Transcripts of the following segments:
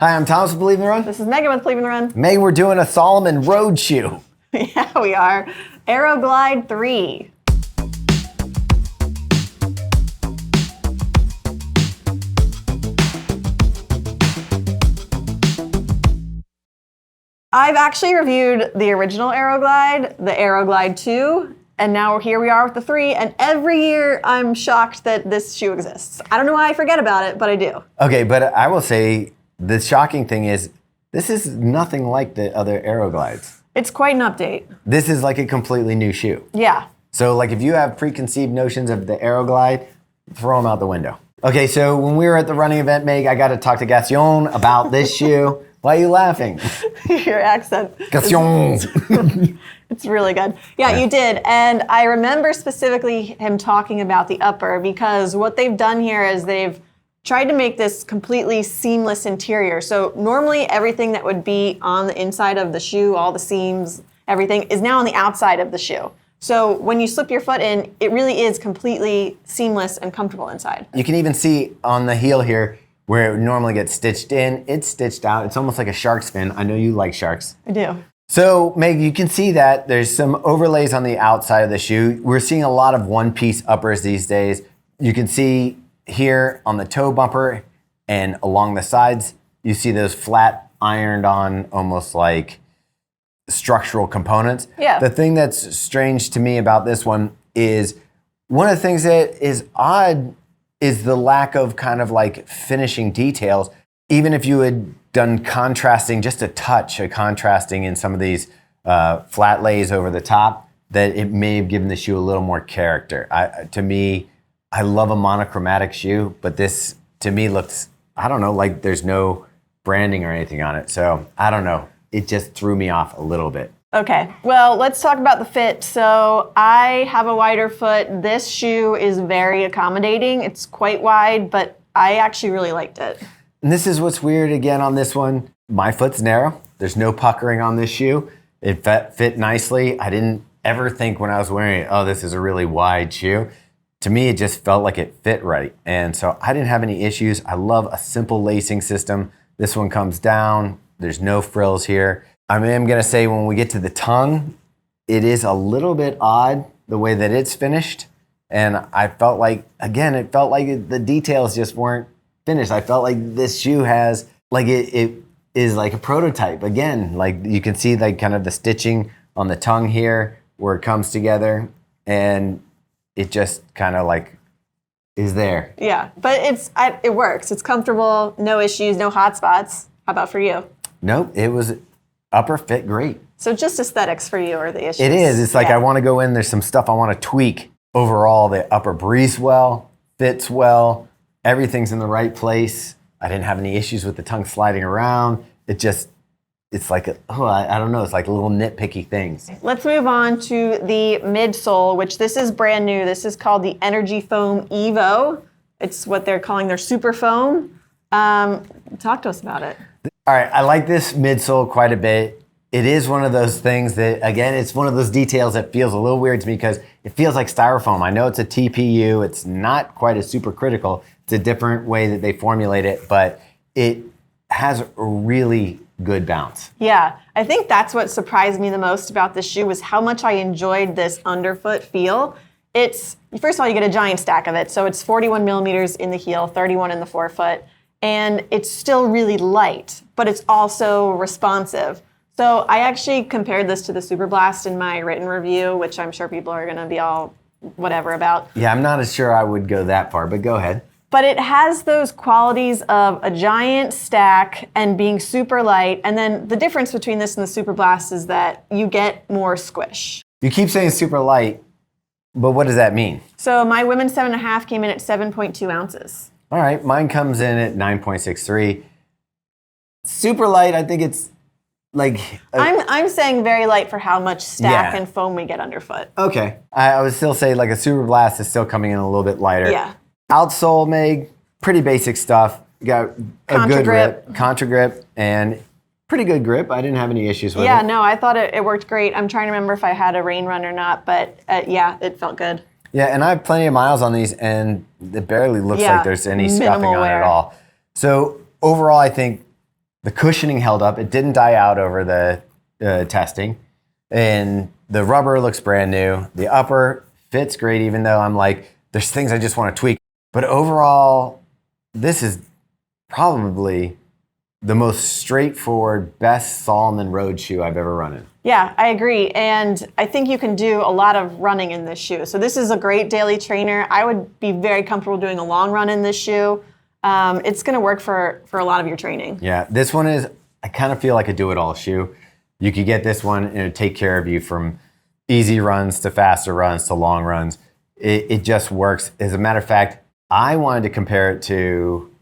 Hi, I'm Thomas with Believe in the Run. This is Meaghan with Believe in the Run. Meaghan, we're doing a Salomon road shoe. Yeah, we are. Aero Glide 3. I've actually reviewed the original Aero Glide, the Aero Glide 2, and now here we are with the 3, and every year I'm shocked that this shoe exists. I don't know why I forget about it, but I do. Okay, but I will say the shocking thing is this is nothing like the other Aero Glides. It's quite an update. This is like a completely new shoe. Yeah. So like if you have preconceived notions of the Aero Glide, throw them out the window. Okay, so when we were at the running event, Meg, I got to talk to Gaston about this shoe. Why are you laughing? Your accent. Gaston. It's really good. Yeah, you did. And I remember specifically him talking about the upper because what they've done here is they've tried to make this completely seamless interior. So normally everything that would be on the inside of the shoe, all the seams, everything, is now on the outside of the shoe. So when you slip your foot in, it really is completely seamless and comfortable inside. You can even see on the heel here where it normally gets stitched in, it's stitched out. It's almost like a shark's fin. I know you like sharks. I do. So, Meg, you can see that there's some overlays on the outside of the shoe. We're seeing a lot of one-piece uppers these days. You can see here on the toe bumper and along the sides, you see those flat ironed on almost like structural components. Yeah. The thing that's strange to me about this one is one of the things that is odd is the lack of kind of like finishing details. Even if you had done contrasting, just a touch of contrasting in some of these flat lays over the top, that it may have given the shoe a little more character. To me, I love a monochromatic shoe, but this to me looks, I don't know, like there's no branding or anything on it. So I don't know. It just threw me off a little bit. Okay, well, let's talk about the fit. So I have a wider foot. This shoe is very accommodating. It's quite wide, but I actually really liked it. And this is what's weird again on this one. My foot's narrow. There's no puckering on this shoe. It fit nicely. I didn't ever think when I was wearing it, oh, this is a really wide shoe. To me, it just felt like it fit right. And so I didn't have any issues. I love a simple lacing system. This one comes down. There's no frills here. I am going to say when we get to the tongue, it is a little bit odd the way that it's finished. And I felt like, again, it felt like the details just weren't finished. I felt like this shoe has, like it is like a prototype. Again, like you can see like kind of the stitching on the tongue here where it comes together. And it just kind of like is there. Yeah, but it works. It's comfortable, no issues, no hot spots. How about for you? Nope, it was upper fit great. So just aesthetics for you are the issues. It is. It's like I want to go in. There's some stuff I want to tweak. Overall, the upper breathes well, fits well. Everything's in the right place. I didn't have any issues with the tongue sliding around. It's like, I don't know. It's like little nitpicky things. Let's move on to the midsole, which this is brand new. This is called the Energy Foam Evo. It's what they're calling their super foam. Talk to us about it. All right, I like this midsole quite a bit. It is one of those things that, again, it's one of those details that feels a little weird to me because it feels like styrofoam. I know it's a TPU. It's not quite as supercritical. It's a different way that they formulate it, but it has a really good bounce. Yeah, I think that's what surprised me the most about this shoe was how much I enjoyed this underfoot feel. First of all, you get a giant stack of it. So it's 41 millimeters in the heel, 31 in the forefoot. And it's still really light, but it's also responsive. So I actually compared this to the Super Blast in my written review, which I'm sure people are going to be all whatever about. Yeah, I'm not as sure I would go that far, but go ahead. But it has those qualities of a giant stack and being super light. And then the difference between this and the Super Blast is that you get more squish. You keep saying super light, but what does that mean? So my women's 7.5 came in at 7.2 ounces. All right, mine comes in at 9.63. Super light, I think it's like... I'm saying very light for how much stack and foam we get underfoot. Okay. I would still say like a Super Blast is still coming in a little bit lighter. Yeah. Outsole, Meg, pretty basic stuff. You got a good grip, contra grip, and pretty good grip. I didn't have any issues with it. Yeah, no, I thought it worked great. I'm trying to remember if I had a rain run or not, but yeah, it felt good. Yeah, and I have plenty of miles on these, and it barely looks like there's any scuffing on it at all. So overall, I think The cushioning held up. It didn't die out over the testing. And the rubber looks brand new. The upper fits great, even though I'm like, there's things I just want to tweak. But overall, this is probably the most straightforward, best Salomon road shoe I've ever run in. Yeah, I agree. And I think you can do a lot of running in this shoe. So this is a great daily trainer. I would be very comfortable doing a long run in this shoe. It's going to work for a lot of your training. Yeah, this one is, I kind of feel like a do-it-all shoe. You could get this one and it would take care of you from easy runs to faster runs to long runs. It just works. As a matter of fact, I wanted to compare it to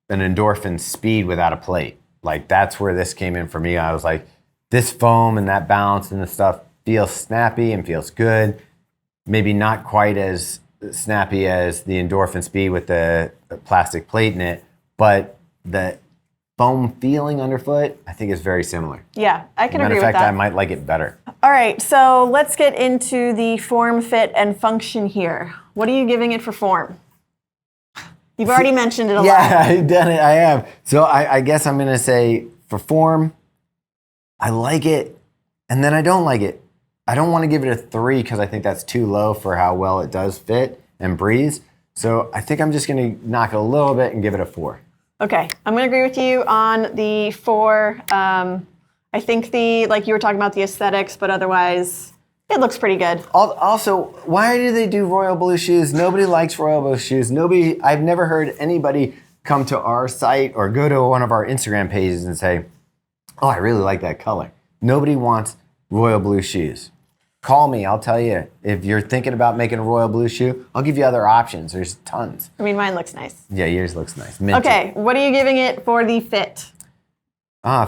an endorphin speed without a plate. Like that's where this came in for me. I was like, this foam and that bounce and the stuff feels snappy and feels good. Maybe not quite as snappy as the endorphin speed with the plastic plate in it, but the foam feeling underfoot, I think is very similar. Yeah, I can agree with that. Matter of fact, I might like it better. All right, so let's get into the form, fit, and function here. What are you giving it for form? You've already mentioned it a lot. Yeah, I've done it. I have. So I guess I'm going to say for form, I like it, and then I don't like it. I don't want to give it a 3 because I think that's too low for how well it does fit and breathe. So I think I'm just going to knock it a little bit and give it a 4. Okay, I'm going to agree with you on the 4. I think like you were talking about the aesthetics, but otherwise it looks pretty good. Also, why do they do royal blue shoes? Nobody likes royal blue shoes. I've never heard anybody come to our site or go to one of our Instagram pages and say, oh, I really like that color. Nobody wants royal blue shoes. Call me, I'll tell you. If you're thinking about making a royal blue shoe, I'll give you other options. There's tons. I mean, mine looks nice. Yeah, yours looks nice. Minty. Okay, what are you giving it for the fit?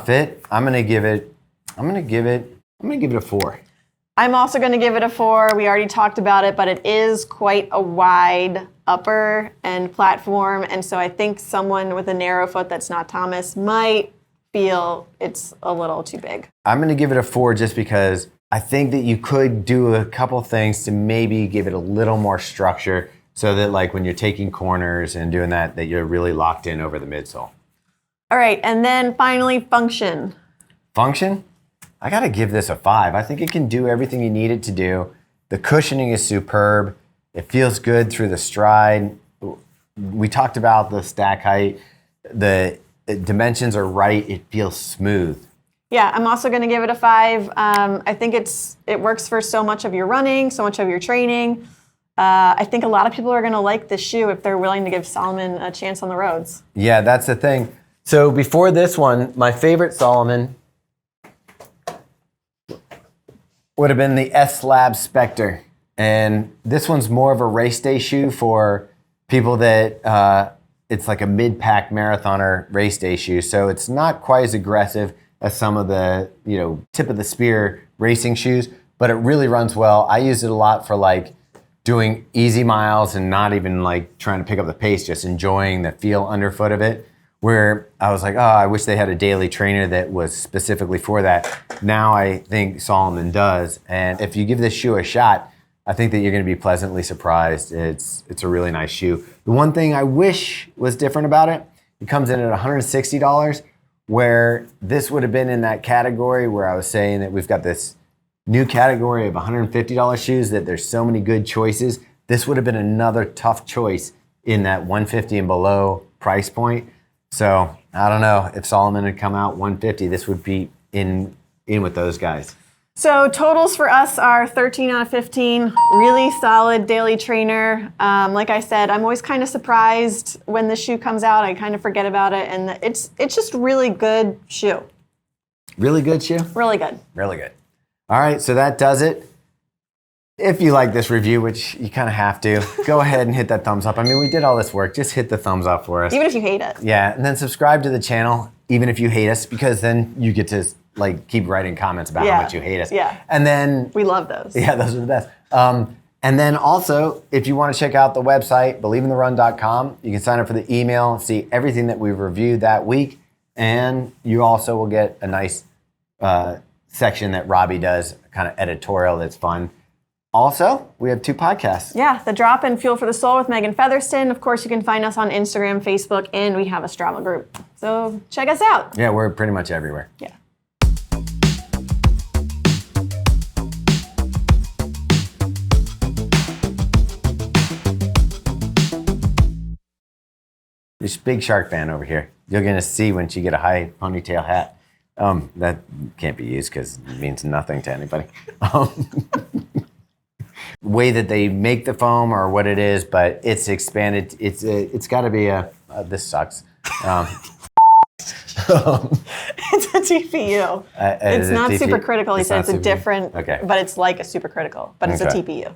Fit. I'm gonna give it a 4. I'm also going to give it a 4. We already talked about it, but it is quite a wide upper and platform, and so I think someone with a narrow foot that's not Thomas might feel it's a little too big. I'm gonna give it a 4 just because I think that you could do a couple things to maybe give it a little more structure so that like when you're taking corners and doing that you're really locked in over the midsole. All right, and then finally function. Function? I gotta give this a 5. I think it can do everything you need it to do. The cushioning is superb. It feels good through the stride. We talked about the stack height. The dimensions are right. It feels smooth. Yeah, I'm also going to give it a 5. I think it works for so much of your running, so much of your training. I think a lot of people are going to like this shoe if they're willing to give Salomon a chance on the roads. Yeah, that's the thing. So before this one, my favorite Salomon would have been the S-Lab Spectre. And this one's more of a race day shoe for people that it's like a mid-pack marathoner race day shoe. So it's not quite as aggressive as some of the, tip of the spear racing shoes, but it really runs well. I use it a lot for like doing easy miles and not even like trying to pick up the pace, just enjoying the feel underfoot of it. Where I was like, oh, I wish they had a daily trainer that was specifically for that. Now I think Salomon does. And if you give this shoe a shot, I think that you're going to be pleasantly surprised. It's a really nice shoe. The one thing I wish was different about it, it comes in at $160, where this would have been in that category where I was saying that we've got this new category of $150 shoes that there's so many good choices. This would have been another tough choice in that $150 and below price point. So I don't know if Salomon had come out $150, this would be in with those guys. So totals for us are 13 out of 15. Really solid daily trainer. Like I said, I'm always kind of surprised when the shoe comes out. I kind of forget about it, and it's just really good shoe. Really good shoe? Really good. Really good. All right, so that does it. If you like this review, which you kind of have to, go ahead and hit that thumbs up. I mean, we did all this work. Just hit the thumbs up for us. Even if you hate it. Yeah, and then subscribe to the channel, even if you hate us, because then you get to like keep writing comments about how much you hate us. Yeah. And then we love those. Yeah, those are the best. And then also, if you want to check out the website, believeintherun.com, you can sign up for the email, see everything that we've reviewed that week, and you also will get a nice section that Robbie does, kind of editorial that's fun. Also, we have 2 podcasts. Yeah, The Drop and Fuel for the Soul with Meaghan Featherston. Of course, you can find us on Instagram, Facebook, and we have a Strava group. So check us out. Yeah, we're pretty much everywhere. Yeah. This big shark fan over here. You're going to see when she get a high ponytail hat. That can't be used because it means nothing to anybody. Way that they make the foam or what it is, but it's expanded. It's got to be this sucks. It's a TPU. It's not supercritical. He said it's a different, but it's like a supercritical, but it's a TPU.